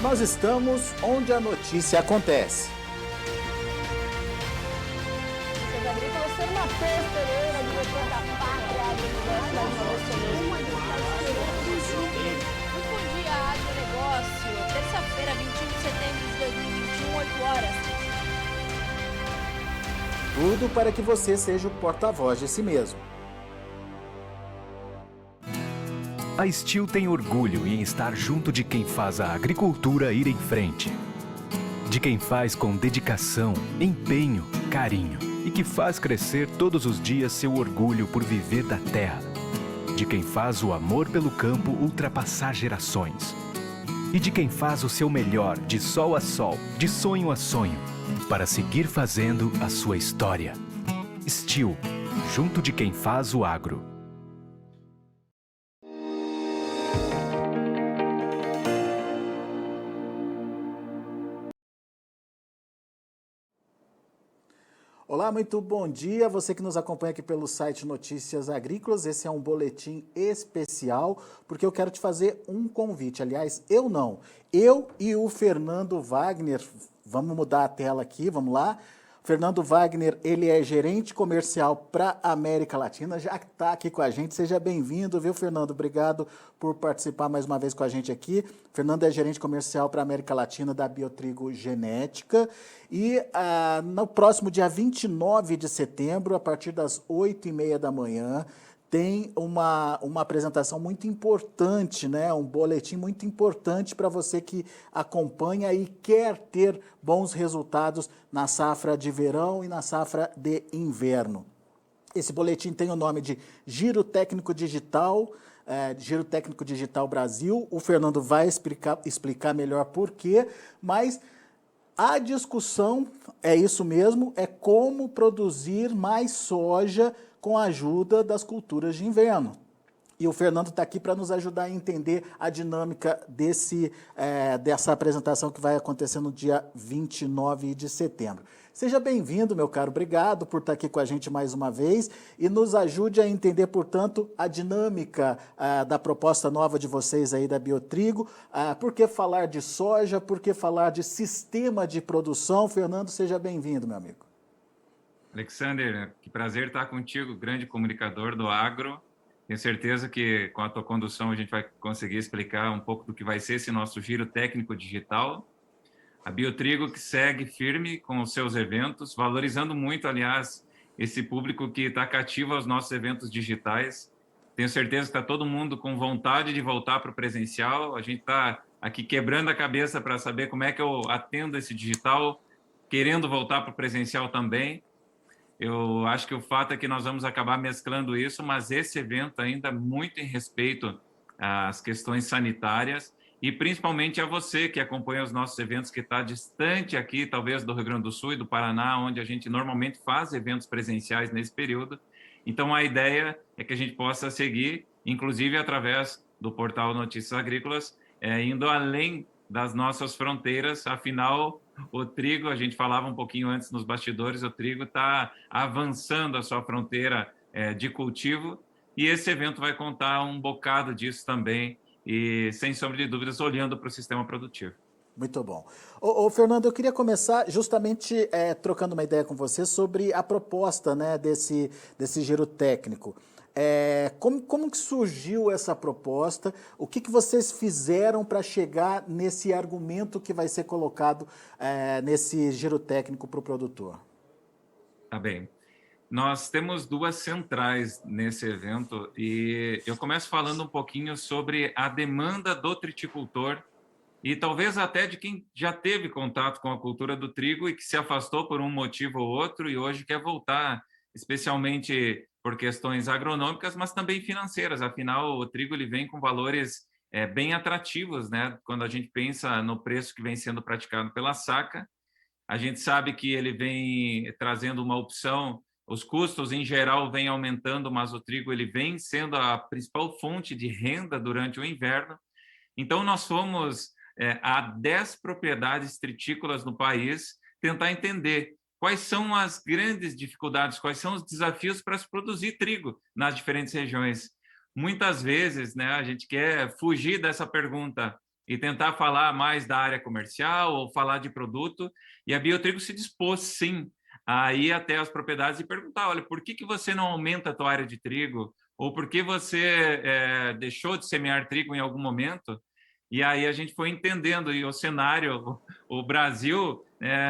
Nós estamos onde a notícia acontece. Notícias Agrícolas, ser Matheus Pereira, diretor da Pátria Agronegócio da Muito bom dia, agronegócio. Terça-feira, 21 de setembro de 2021, 8 horas. Tudo para que você seja o porta-voz de si mesmo. A Steel tem orgulho em estar junto de quem faz a agricultura ir em frente. De quem faz com dedicação, empenho, carinho e que faz crescer todos os dias seu orgulho por viver da terra. De quem faz o amor pelo campo ultrapassar gerações. E de quem faz o seu melhor de sol a sol, de sonho a sonho, para seguir fazendo a sua história. Steel, junto de quem faz o agro. Olá, muito bom dia. Você que nos acompanha aqui pelo site Notícias Agrícolas. Esse é um boletim especial, porque eu quero te fazer um convite. Aliás, eu e o Fernando Wagner, vamos mudar a tela aqui, vamos lá. Fernando Wagner, ele é gerente comercial para a América Latina, já está aqui com a gente. Seja bem-vindo, viu, Fernando? Obrigado por participar mais uma vez com a gente aqui. Fernando é gerente comercial para a América Latina da Biotrigo Genética. E no próximo dia 29 de setembro, a partir das 8h30 da manhã, tem uma apresentação muito importante, né? Um boletim muito importante para você que acompanha e quer ter bons resultados na safra de verão e na safra de inverno. Esse boletim tem o nome de Giro Técnico Digital, Giro Técnico Digital Brasil. O Fernando vai explicar melhor por quê, mas a discussão é isso mesmo, é como produzir mais soja com a ajuda das culturas de inverno. E o Fernando está aqui para nos ajudar a entender a dinâmica dessa apresentação que vai acontecer no dia 29 de setembro. Seja bem-vindo, meu caro. Obrigado por estar aqui com a gente mais uma vez e nos ajude a entender, portanto, a dinâmica da proposta nova de vocês aí da Biotrigo. Por que falar de soja? Por que falar de sistema de produção? Fernando, seja bem-vindo, meu amigo. Alexander, que prazer estar contigo, grande comunicador do agro. Tenho certeza que com a tua condução a gente vai conseguir explicar um pouco do que vai ser esse nosso giro técnico digital. A Biotrigo que segue firme com os seus eventos, valorizando muito, aliás, esse público que está cativo aos nossos eventos digitais. Tenho certeza que está todo mundo com vontade de voltar para o presencial. A gente está aqui quebrando a cabeça para saber como é que eu atendo esse digital, querendo voltar para o presencial também. Eu acho que o fato é que nós vamos acabar mesclando isso, mas esse evento ainda muito em respeito às questões sanitárias e principalmente a você que acompanha os nossos eventos, que está distante aqui, talvez do Rio Grande do Sul e do Paraná, onde a gente normalmente faz eventos presenciais nesse período. Então, a ideia é que a gente possa seguir, inclusive através do portal Notícias Agrícolas, indo além das nossas fronteiras. Afinal, o trigo, a gente falava um pouquinho antes nos bastidores, o trigo está avançando a sua fronteira de cultivo e esse evento vai contar um bocado disso também e, sem sombra de dúvidas, olhando para o sistema produtivo. Muito bom. Ô, Fernando, eu queria começar justamente trocando uma ideia com você sobre a proposta, né, desse giro técnico. Como que surgiu essa proposta? O que vocês fizeram para chegar nesse argumento que vai ser colocado nesse giro técnico para o produtor? Tá bem. Nós temos duas centrais nesse evento e eu começo falando um pouquinho sobre a demanda do triticultor e talvez até de quem já teve contato com a cultura do trigo e que se afastou por um motivo ou outro e hoje quer voltar, especialmente por questões agronômicas, mas também financeiras. Afinal, o trigo ele vem com valores bem atrativos, né? Quando a gente pensa no preço que vem sendo praticado pela saca, a gente sabe que ele vem trazendo uma opção, os custos em geral vêm aumentando, mas o trigo ele vem sendo a principal fonte de renda durante o inverno. Então, nós fomos a 10 propriedades tritícolas no país tentar entender quais são as grandes dificuldades, quais são os desafios para se produzir trigo nas diferentes regiões. Muitas vezes, né, a gente quer fugir dessa pergunta e tentar falar mais da área comercial ou falar de produto. E a Biotrigo se dispôs, sim, a ir até as propriedades e perguntar, olha, por que você não aumenta a tua área de trigo? Ou por que você deixou de semear trigo em algum momento? E aí a gente foi entendendo, e o cenário, o Brasil,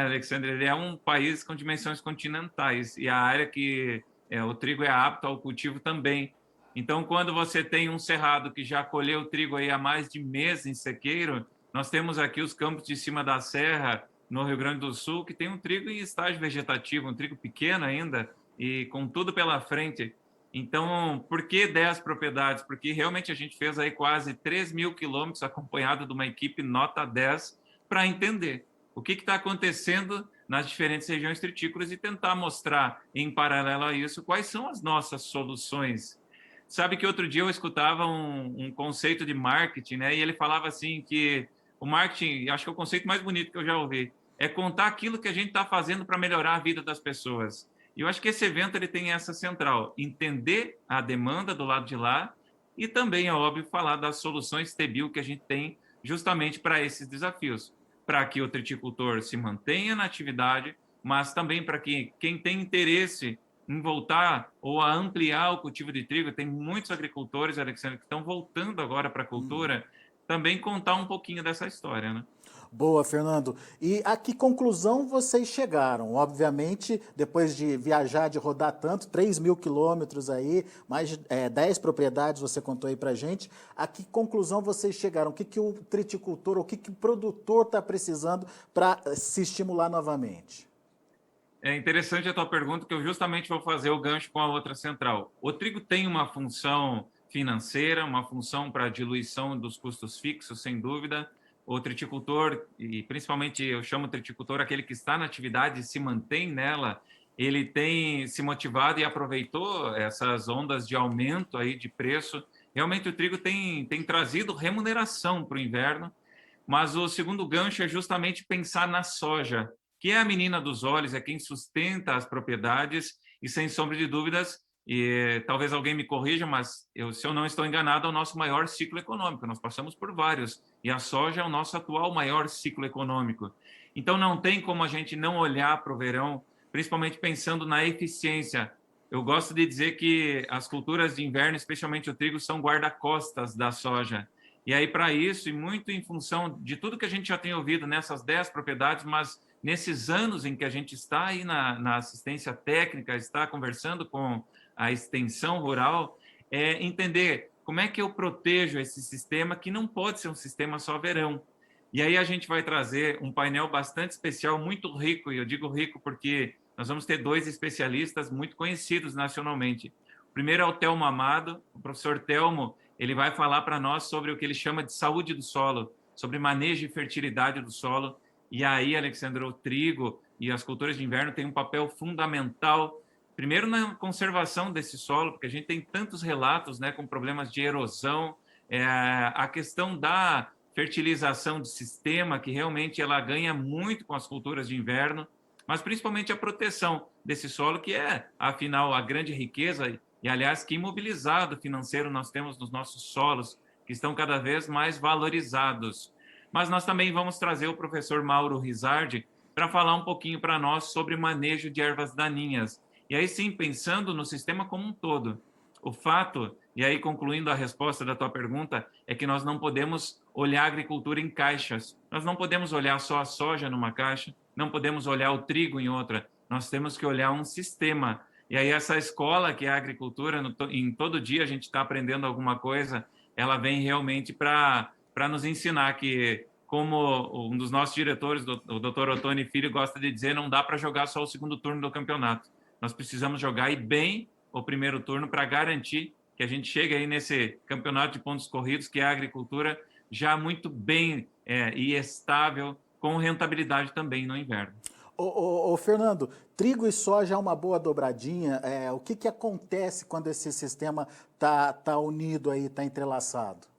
Alexandre, ele é um país com dimensões continentais, e a área que o trigo é apto ao cultivo também. Então, quando você tem um cerrado que já colheu trigo aí há mais de mês em sequeiro, nós temos aqui os campos de cima da serra, no Rio Grande do Sul, que tem um trigo em estágio vegetativo, um trigo pequeno ainda, e com tudo pela frente. Então, por que 10 propriedades? Porque realmente a gente fez aí quase 3.000 quilômetros acompanhado de uma equipe nota 10 para entender o que está acontecendo nas diferentes regiões tritícolas e tentar mostrar, em paralelo a isso, quais são as nossas soluções. Sabe que outro dia eu escutava um conceito de marketing, né? E ele falava assim que o marketing, acho que é o conceito mais bonito que eu já ouvi, é contar aquilo que a gente está fazendo para melhorar a vida das pessoas. E eu acho que esse evento ele tem essa central, entender a demanda do lado de lá e também, é óbvio, falar das soluções TBIL que a gente tem justamente para esses desafios, para que o triticultor se mantenha na atividade, mas também para que quem tem interesse em voltar ou a ampliar o cultivo de trigo, tem muitos agricultores, Alexandre, que estão voltando agora para a cultura, também contar um pouquinho dessa história, né? Boa, Fernando. E a que conclusão vocês chegaram? Obviamente, depois de viajar, de rodar tanto, 3.000 quilômetros aí, mais de 10 propriedades você contou aí pra gente, a que conclusão vocês chegaram? O que o triticultor, o que o produtor está precisando para se estimular novamente? É interessante a tua pergunta, que eu justamente vou fazer o gancho com a outra central. O trigo tem uma função financeira, uma função para a diluição dos custos fixos, sem dúvida. O triticultor, e principalmente eu chamo triticultor aquele que está na atividade e se mantém nela, ele tem se motivado e aproveitou essas ondas de aumento aí de preço. Realmente o trigo tem trazido remuneração para o inverno, mas o segundo gancho é justamente pensar na soja, que é a menina dos olhos, é quem sustenta as propriedades e, sem sombra de dúvidas, e talvez alguém me corrija, mas se eu não estou enganado, é o nosso maior ciclo econômico. Nós passamos por vários, e a soja é o nosso atual maior ciclo econômico. Então, não tem como a gente não olhar para o verão, principalmente pensando na eficiência. Eu gosto de dizer que as culturas de inverno, especialmente o trigo, são guarda-costas da soja. E aí, para isso, e muito em função de tudo que a gente já tem ouvido nessas 10 propriedades, mas nesses anos em que a gente está aí na assistência técnica, está conversando com a extensão rural, é entender como é que eu protejo esse sistema, que não pode ser um sistema só verão. E aí a gente vai trazer um painel bastante especial, muito rico, e eu digo rico porque nós vamos ter 2 especialistas muito conhecidos nacionalmente. O primeiro é o Telmo Amado. O professor Telmo, ele vai falar para nós sobre o que ele chama de saúde do solo, sobre manejo e fertilidade do solo. E aí, Alexandre, o trigo e as culturas de inverno têm um papel fundamental, primeiro na conservação desse solo, porque a gente tem tantos relatos, né, com problemas de erosão, a questão da fertilização de sistema, que realmente ela ganha muito com as culturas de inverno, mas principalmente a proteção desse solo, que é, afinal, a grande riqueza, e, aliás, que imobilizado financeiro nós temos nos nossos solos, que estão cada vez mais valorizados. Mas nós também vamos trazer o professor Mauro Rizardi para falar um pouquinho para nós sobre manejo de ervas daninhas. E aí sim, pensando no sistema como um todo. O fato, e aí concluindo a resposta da tua pergunta, é que nós não podemos olhar a agricultura em caixas. Nós não podemos olhar só a soja numa caixa, não podemos olhar o trigo em outra. Nós temos que olhar um sistema. E aí essa escola que é a agricultura, em todo dia a gente está aprendendo alguma coisa, ela vem realmente para nos ensinar que, como um dos nossos diretores, o Dr. Ottoni Filho, gosta de dizer, não dá para jogar só o segundo turno do campeonato. Nós precisamos jogar e bem o primeiro turno para garantir que a gente chegue aí nesse campeonato de pontos corridos, que é a agricultura, já muito bem e estável, com rentabilidade também no inverno. Ô, Fernando, trigo e soja é uma boa dobradinha. O que acontece quando esse sistema tá unido aí, está entrelaçado?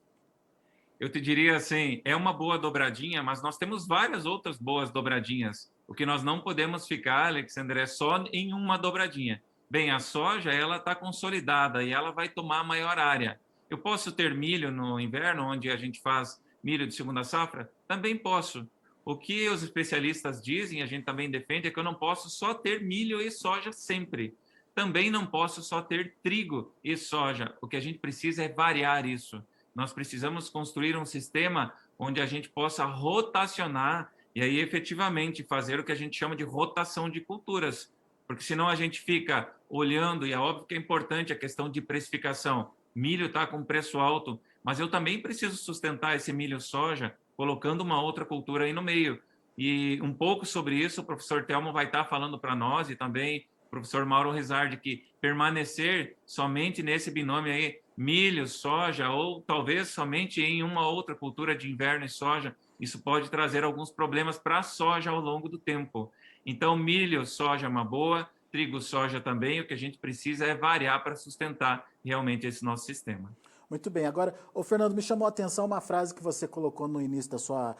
Eu te diria assim, é uma boa dobradinha, mas nós temos várias outras boas dobradinhas. O que nós não podemos ficar, Alexandre, é só em uma dobradinha. Bem, a soja, ela está consolidada e ela vai tomar a maior área. Eu posso ter milho no inverno, onde a gente faz milho de segunda safra? Também posso. O que os especialistas dizem, a gente também defende, é que eu não posso só ter milho e soja sempre. Também não posso só ter trigo e soja. O que a gente precisa é variar isso. Nós precisamos construir um sistema onde a gente possa rotacionar e aí efetivamente fazer o que a gente chama de rotação de culturas, porque senão a gente fica olhando, e é óbvio que é importante a questão de precificação. Milho está com preço alto, mas eu também preciso sustentar esse milho soja colocando uma outra cultura aí no meio. E um pouco sobre isso o professor Telmo vai estar falando para nós, e também o professor Mauro Rizardi, que permanecer somente nesse binômio aí, milho, soja, ou talvez somente em uma outra cultura de inverno e soja, isso pode trazer alguns problemas para a soja ao longo do tempo. Então, milho, soja é uma boa, trigo, soja também. O que a gente precisa é variar para sustentar realmente esse nosso sistema. Muito bem. Agora, o Fernando, me chamou a atenção uma frase que você colocou no início da sua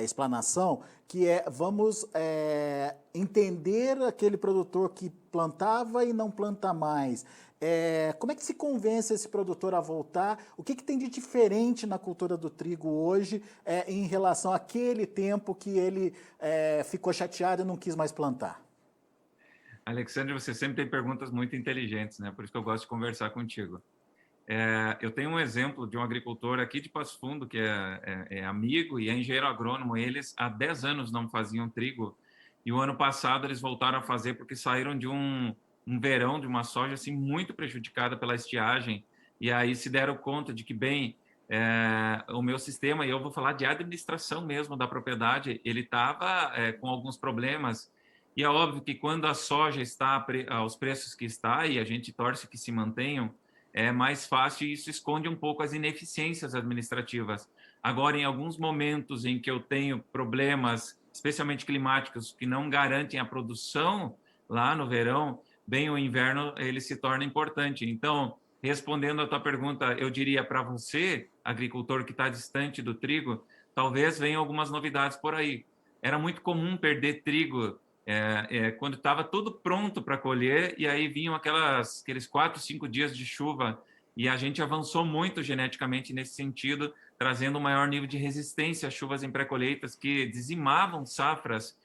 explanação, que é vamos entender aquele produtor que plantava e não planta mais. Como é que se convence esse produtor a voltar? O que tem de diferente na cultura do trigo hoje em relação àquele tempo que ele ficou chateado e não quis mais plantar? Alexandre, você sempre tem perguntas muito inteligentes, né? Por isso que eu gosto de conversar contigo. Eu tenho um exemplo de um agricultor aqui de Passo Fundo, que é amigo e é engenheiro agrônomo. Eles há 10 anos não faziam trigo, e o ano passado eles voltaram a fazer porque saíram de um verão de uma soja assim, muito prejudicada pela estiagem, e aí se deram conta de que, o meu sistema, e eu vou falar de administração mesmo da propriedade, ele estava com alguns problemas. E é óbvio que quando a soja está aos preços que está, e a gente torce que se mantenham, é mais fácil e isso esconde um pouco as ineficiências administrativas. Agora, em alguns momentos em que eu tenho problemas, especialmente climáticos, que não garantem a produção lá no verão, bem o inverno ele se torna importante. Então, respondendo a tua pergunta, eu diria para você, agricultor que está distante do trigo, talvez venham algumas novidades por aí. Era muito comum perder trigo quando estava tudo pronto para colher, e aí vinham aqueles 4, 5 dias de chuva, e a gente avançou muito geneticamente nesse sentido, trazendo um maior nível de resistência às chuvas em pré-colheitas que dizimavam safras,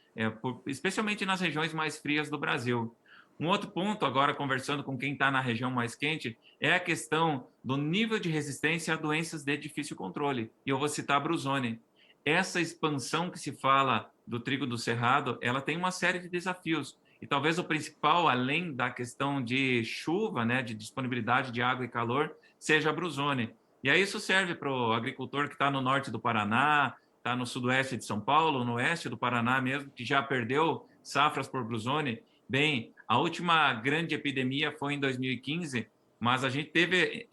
especialmente nas regiões mais frias do Brasil. Um outro ponto, agora conversando com quem está na região mais quente, é a questão do nível de resistência a doenças de difícil controle, e eu vou citar a Bruzone. Essa expansão que se fala do trigo do cerrado, ela tem uma série de desafios. E talvez o principal, além da questão de chuva, né, de disponibilidade de água e calor, seja a Bruzone. E aí isso serve para o agricultor que está no norte do Paraná, está no sudoeste de São Paulo, no oeste do Paraná mesmo, que já perdeu safras por Bruzone. Bem, a última grande epidemia foi em 2015, mas a gente teve,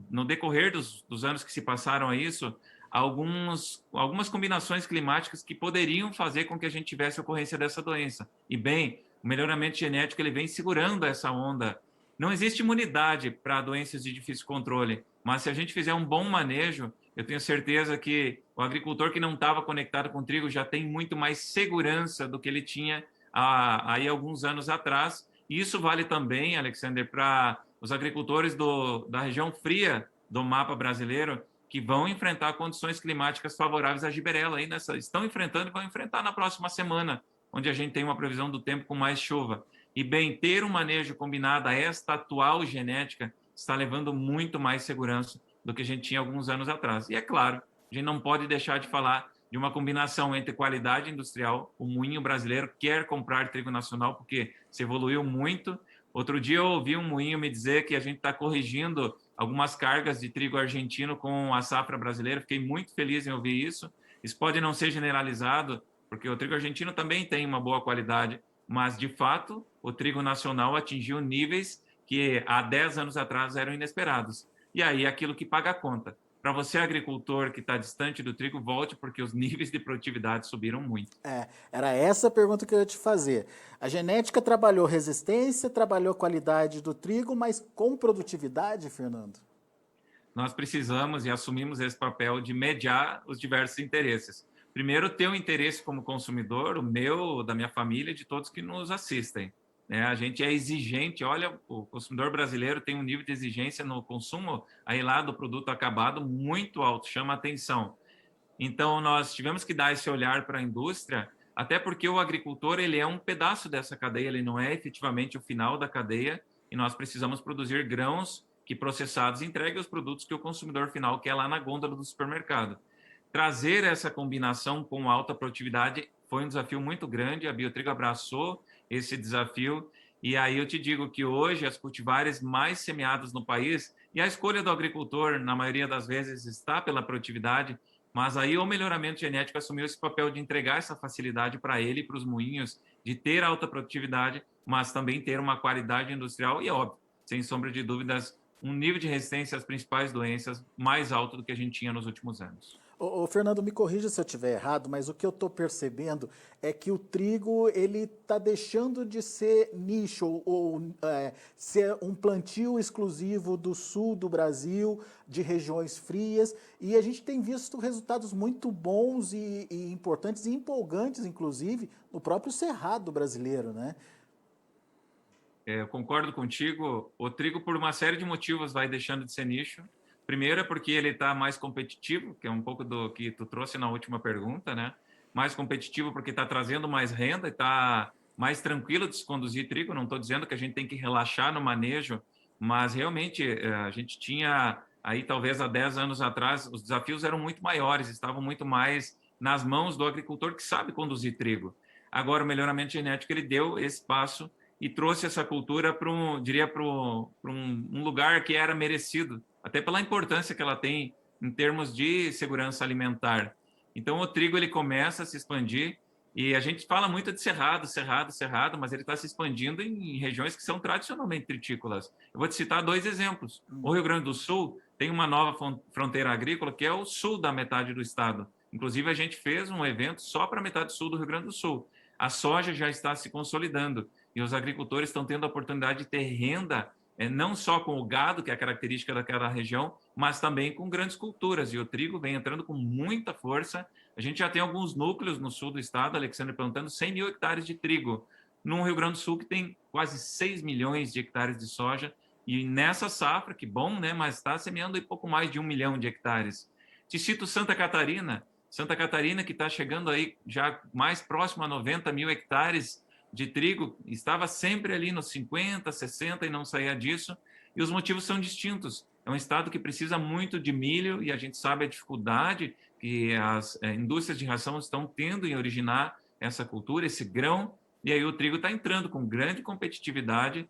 no decorrer dos anos que se passaram a isso, algumas combinações climáticas que poderiam fazer com que a gente tivesse ocorrência dessa doença. E, o melhoramento genético ele vem segurando essa onda. Não existe imunidade para doenças de difícil controle, mas se a gente fizer um bom manejo, eu tenho certeza que o agricultor que não estava conectado com o trigo já tem muito mais segurança do que ele tinha aí alguns anos atrás. E isso vale também, Alexander, para os agricultores da região fria do mapa brasileiro, que vão enfrentar condições climáticas favoráveis à giberela. Estão enfrentando e vão enfrentar na próxima semana, onde a gente tem uma previsão do tempo com mais chuva. E, ter um manejo combinado a esta atual genética está levando muito mais segurança do que a gente tinha alguns anos atrás. E, é claro, a gente não pode deixar de falar de uma combinação entre qualidade industrial. O moinho brasileiro quer comprar trigo nacional porque se evoluiu muito. Outro dia eu ouvi um moinho me dizer que a gente está corrigindo algumas cargas de trigo argentino com a safra brasileira. Fiquei muito feliz em ouvir isso. Isso pode não ser generalizado, porque o trigo argentino também tem uma boa qualidade, mas, de fato, o trigo nacional atingiu níveis que há 10 anos atrás eram inesperados. E aí, aquilo que paga a conta. Para você, agricultor que está distante do trigo, volte, porque os níveis de produtividade subiram muito. Era essa a pergunta que eu ia te fazer. A genética trabalhou resistência, trabalhou qualidade do trigo, mas com produtividade, Fernando? Nós precisamos e assumimos esse papel de mediar os diversos interesses. Primeiro, ter um interesse como consumidor, o meu, da minha família, de todos que nos assistem. A gente é exigente, olha, o consumidor brasileiro tem um nível de exigência no consumo aí lá do produto acabado muito alto, chama atenção. Então, nós tivemos que dar esse olhar para a indústria, até porque o agricultor ele é um pedaço dessa cadeia, ele não é efetivamente o final da cadeia, e nós precisamos produzir grãos que processados entreguem os produtos que o consumidor final quer lá na gôndola do supermercado. Trazer essa combinação com alta produtividade foi um desafio muito grande, a Biotrigo abraçou esse desafio, e aí eu te digo que hoje as cultivares mais semeadas no país, e a escolha do agricultor, na maioria das vezes, está pela produtividade, mas aí o melhoramento genético assumiu esse papel de entregar essa facilidade para ele e para os moinhos, de ter alta produtividade, mas também ter uma qualidade industrial e, óbvio, sem sombra de dúvidas, um nível de resistência às principais doenças mais alto do que a gente tinha nos últimos anos. Ô, Fernando, me corrija se eu estiver errado, mas o que eu estou percebendo é que o trigo ele está deixando de ser nicho ou ser um plantio exclusivo do sul do Brasil, de regiões frias, e a gente tem visto resultados muito bons e importantes e empolgantes, inclusive, no próprio Cerrado brasileiro, né? Eu concordo contigo, o trigo, por uma série de motivos, vai deixando de ser nicho. Primeiro é porque ele está mais competitivo, que é um pouco do que tu trouxe na última pergunta, né? Mais competitivo porque está trazendo mais renda e está mais tranquilo de se conduzir trigo. Não estou dizendo que a gente tem que relaxar no manejo, mas realmente a gente tinha aí talvez há 10 anos atrás, os desafios eram muito maiores, estavam muito mais nas mãos do agricultor que sabe conduzir trigo. Agora o melhoramento genético ele deu esse passo e trouxe essa cultura para um lugar que era merecido, até pela importância que ela tem em termos de segurança alimentar. Então, o trigo ele começa a se expandir e a gente fala muito de cerrado, mas ele está se expandindo em regiões que são tradicionalmente tritícolas. Eu vou te citar 2 exemplos. O Rio Grande do Sul tem uma nova fronteira agrícola que é o sul da metade do estado. Inclusive, a gente fez um evento só para a metade sul do Rio Grande do Sul. A soja já está se consolidando e os agricultores estão tendo a oportunidade de ter renda, não só com o gado, que é a característica daquela região, mas também com grandes culturas. E o trigo vem entrando com muita força. A gente já tem alguns núcleos no sul do estado, Alexandre, plantando 100 mil hectares de trigo, num Rio Grande do Sul que tem quase 6 milhões de hectares de soja. E nessa safra, que bom, né? Mas está semeando aí pouco mais de 1 milhão de hectares. Te cito Santa Catarina que está chegando aí já mais próximo a 90 mil hectares de trigo, estava sempre ali nos 50, 60 e não saía disso, e os motivos são distintos. É um estado que precisa muito de milho e a gente sabe a dificuldade que as indústrias de ração estão tendo em originar essa cultura, esse grão, e aí o trigo está entrando com grande competitividade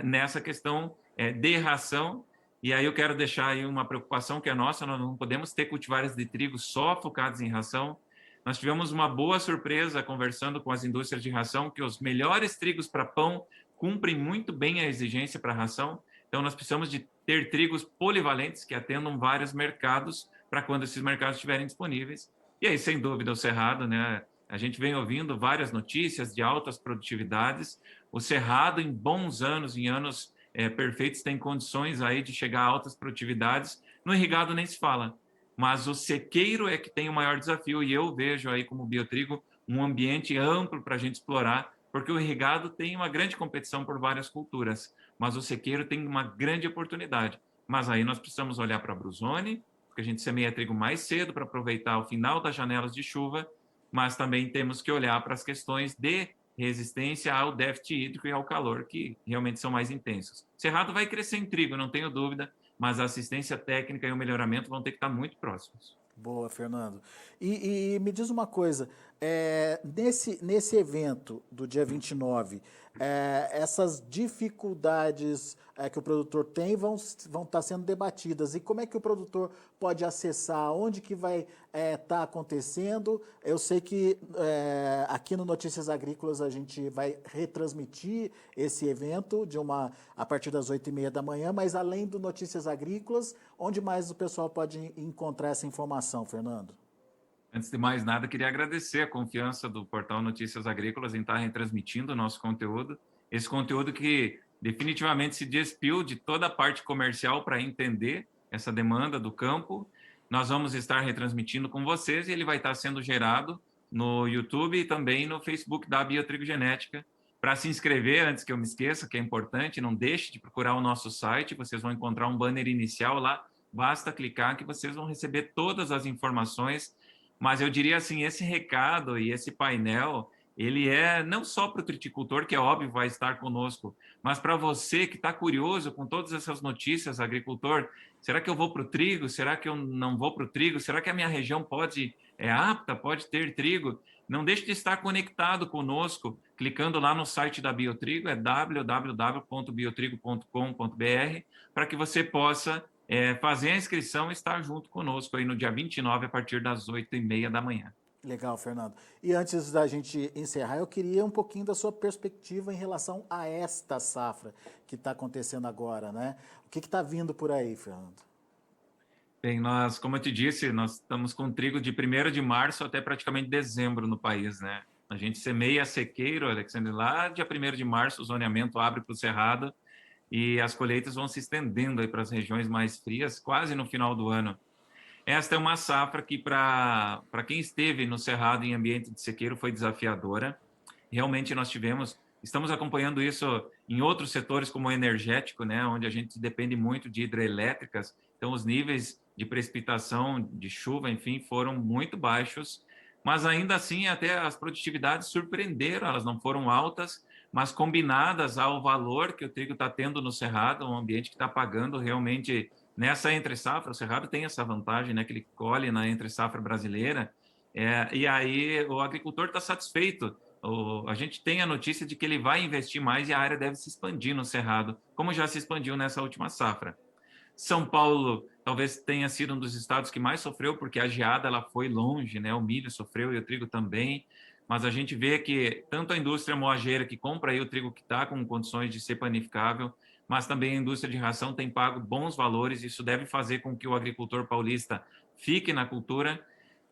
nessa questão de ração. E aí eu quero deixar aí uma preocupação que é nossa, nós não podemos ter cultivares de trigo só focados em ração. Nós tivemos uma boa surpresa conversando com as indústrias de ração, que os melhores trigos para pão cumprem muito bem a exigência para ração. Então, nós precisamos de ter trigos polivalentes que atendam vários mercados para quando esses mercados estiverem disponíveis. E aí, sem dúvida, o Cerrado, né? A gente vem ouvindo várias notícias de altas produtividades. O Cerrado, em bons anos, em anos perfeitos, tem condições aí de chegar a altas produtividades. No irrigado nem se fala. Mas o sequeiro é que tem o maior desafio, e eu vejo aí como Biotrigo um ambiente amplo para a gente explorar, porque o irrigado tem uma grande competição por várias culturas, mas o sequeiro tem uma grande oportunidade. Mas aí nós precisamos olhar para a Bruzone, porque a gente semeia trigo mais cedo para aproveitar o final das janelas de chuva, mas também temos que olhar para as questões de resistência ao déficit hídrico e ao calor, que realmente são mais intensos. Cerrado vai crescer em trigo, não tenho dúvida, mas a assistência técnica e o melhoramento vão ter que estar muito próximos. Boa, Fernando. E me diz uma coisa, nesse evento do dia 29, essas dificuldades que o produtor tem vão estar sendo debatidas. E como é que o produtor pode acessar? Onde que vai estar acontecendo? Eu sei que aqui no Notícias Agrícolas a gente vai retransmitir esse evento a partir das 8h30 da manhã, mas além do Notícias Agrícolas, onde mais o pessoal pode encontrar essa informação, Fernando? Antes de mais nada, queria agradecer a confiança do portal Notícias Agrícolas em estar retransmitindo o nosso conteúdo. Esse conteúdo que definitivamente se despiu de toda a parte comercial para entender essa demanda do campo. Nós vamos estar retransmitindo com vocês e ele vai estar sendo gerado no YouTube e também no Facebook da Biotrigo Genética. Para se inscrever, antes que eu me esqueça, que é importante, não deixe de procurar o nosso site, vocês vão encontrar um banner inicial lá, basta clicar que vocês vão receber todas as informações Mas eu diria assim, esse recado e esse painel, ele é não só para o triticultor, que é óbvio vai estar conosco, mas para você que está curioso com todas essas notícias, agricultor, será que eu vou para o trigo? Será que eu não vou para o trigo? Será que a minha região é apta, pode ter trigo? Não deixe de estar conectado conosco, clicando lá no site da Biotrigo, é www.biotrigo.com.br, para que você possa fazer a inscrição e estar junto conosco aí no dia 29, a partir das 8h30 da manhã. Legal, Fernando. E antes da gente encerrar, eu queria um pouquinho da sua perspectiva em relação a esta safra que está acontecendo agora, né? O que está vindo por aí, Fernando? Bem, nós, como eu te disse, nós estamos com trigo de 1º de março até praticamente dezembro no país, né? A gente semeia sequeiro, Alexandre, lá dia 1º de março, o zoneamento abre para o cerrado e as colheitas vão se estendendo aí para as regiões mais frias, quase no final do ano. Esta é uma safra que, para quem esteve no cerrado em ambiente de sequeiro, foi desafiadora. Realmente nós estamos acompanhando isso em outros setores, como o energético, né, onde a gente depende muito de hidrelétricas. Então, os níveis de precipitação, de chuva, enfim, foram muito baixos, mas ainda assim, até as produtividades surpreenderam, elas não foram altas, mas combinadas ao valor que o trigo está tendo no cerrado, um ambiente que está pagando realmente nessa entre-safra. O cerrado tem essa vantagem, né, que ele colhe na entre-safra brasileira, e aí o agricultor está satisfeito. A gente tem a notícia de que ele vai investir mais e a área deve se expandir no cerrado, como já se expandiu nessa última safra. São Paulo talvez tenha sido um dos estados que mais sofreu, porque a geada ela foi longe, né? O milho sofreu e o trigo também, mas a gente vê que tanto a indústria moageira, que compra aí o trigo que está com condições de ser panificável, mas também a indústria de ração tem pago bons valores. Isso deve fazer com que o agricultor paulista fique na cultura.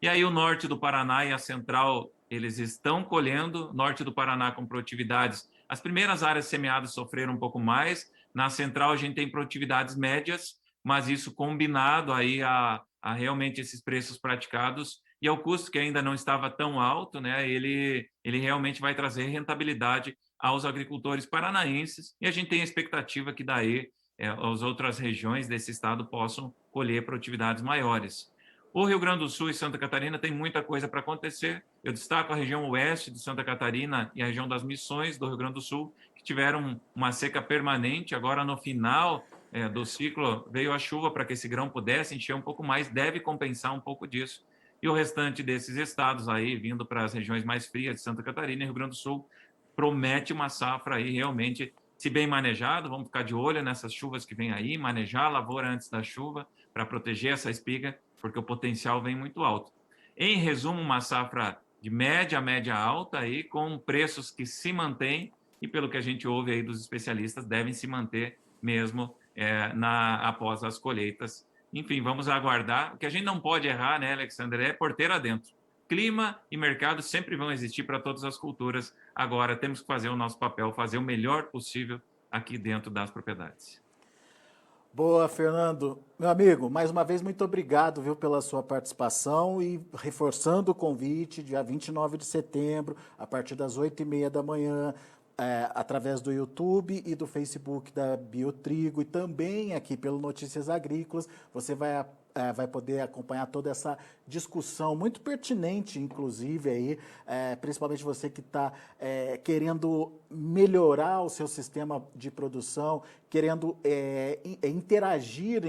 E aí o norte do Paraná e a central, eles estão colhendo. Norte do Paraná com produtividades. As primeiras áreas semeadas sofreram um pouco mais. Na central a gente tem produtividades médias, mas isso combinado aí a realmente esses preços praticados e ao custo que ainda não estava tão alto, né? Ele realmente vai trazer rentabilidade aos agricultores paranaenses, e a gente tem a expectativa que daí as outras regiões desse estado possam colher produtividades maiores. O Rio Grande do Sul e Santa Catarina tem muita coisa para acontecer. Eu destaco a região oeste de Santa Catarina e a região das Missões do Rio Grande do Sul, que tiveram uma seca permanente. Agora, no final do ciclo, veio a chuva para que esse grão pudesse encher um pouco mais, deve compensar um pouco disso. E o restante desses estados aí, vindo para as regiões mais frias de Santa Catarina e Rio Grande do Sul, promete uma safra aí realmente, se bem manejado. Vamos ficar de olho nessas chuvas que vem aí, manejar a lavoura antes da chuva para proteger essa espiga, porque o potencial vem muito alto. Em resumo, uma safra de média alta aí, com preços que se mantêm e, pelo que a gente ouve aí dos especialistas, devem se manter mesmo após as colheitas. Enfim, vamos aguardar. O que a gente não pode errar, né, Alexander, é porteira dentro. Clima e mercado sempre vão existir para todas as culturas. Agora, temos que fazer o nosso papel, fazer o melhor possível aqui dentro das propriedades. Boa, Fernando. Meu amigo, mais uma vez, muito obrigado, viu, pela sua participação e reforçando o convite, dia 29 de setembro, a partir das 8h30 da manhã, através do YouTube e do Facebook da Biotrigo e também aqui pelo Notícias Agrícolas, você vai poder acompanhar toda essa discussão muito pertinente, inclusive, aí, principalmente você que está querendo melhorar o seu sistema de produção, querendo interagir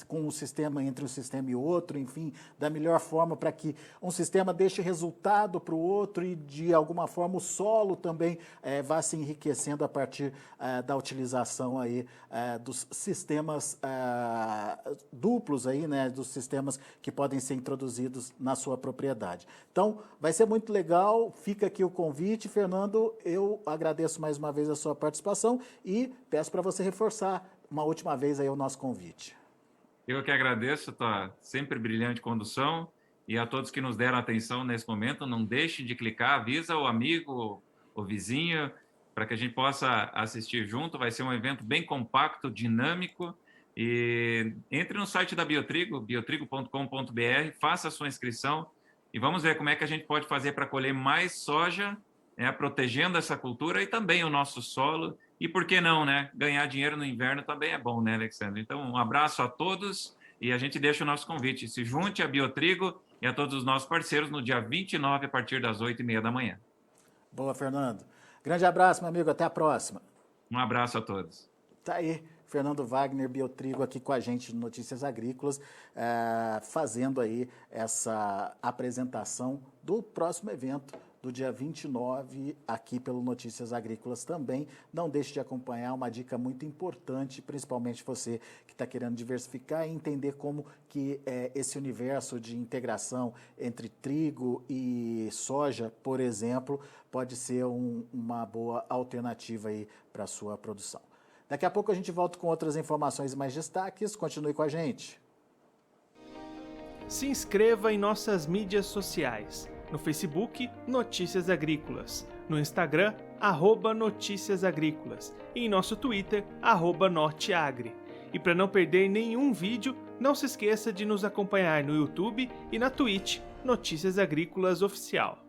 com o sistema, entre um sistema e outro, enfim, da melhor forma para que um sistema deixe resultado para o outro e, de alguma forma, o solo também vá se enriquecendo a partir da utilização aí, dos sistemas duplos aí, né, dos sistemas que podem ser introduzidos na sua propriedade. Então, vai ser muito legal, fica aqui o convite. Fernando, eu agradeço mais uma vez a sua participação e peço para você reforçar uma última vez aí o nosso convite. Eu que agradeço, tua sempre brilhante condução, e a todos que nos deram atenção nesse momento. Não deixe de clicar, avisa o amigo, o vizinho, para que a gente possa assistir junto. Vai ser um evento bem compacto, dinâmico. E entre no site da Biotrigo, biotrigo.com.br, faça a sua inscrição e vamos ver como é que a gente pode fazer para colher mais soja, protegendo essa cultura e também o nosso solo. E por que não, né? Ganhar dinheiro no inverno também é bom, né, Alexandre? Então, um abraço a todos e a gente deixa o nosso convite. Se junte à Biotrigo e a todos os nossos parceiros no dia 29, a partir das 8h30 da manhã. Boa, Fernando. Grande abraço, meu amigo. Até a próxima. Um abraço a todos. Tá aí, Fernando Wagner, Biotrigo, aqui com a gente no Notícias Agrícolas, fazendo aí essa apresentação do próximo evento do dia 29, aqui pelo Notícias Agrícolas também. Não deixe de acompanhar, uma dica muito importante, principalmente você que está querendo diversificar e entender como que esse universo de integração entre trigo e soja, por exemplo, pode ser uma boa alternativa aí para a sua produção. Daqui a pouco a gente volta com outras informações e mais destaques. Continue com a gente. Se inscreva em nossas mídias sociais. No Facebook, Notícias Agrícolas. No Instagram, @Notícias Agrícolas. E em nosso Twitter, @Norteagri. E para não perder nenhum vídeo, não se esqueça de nos acompanhar no YouTube e na Twitch, Notícias Agrícolas Oficial.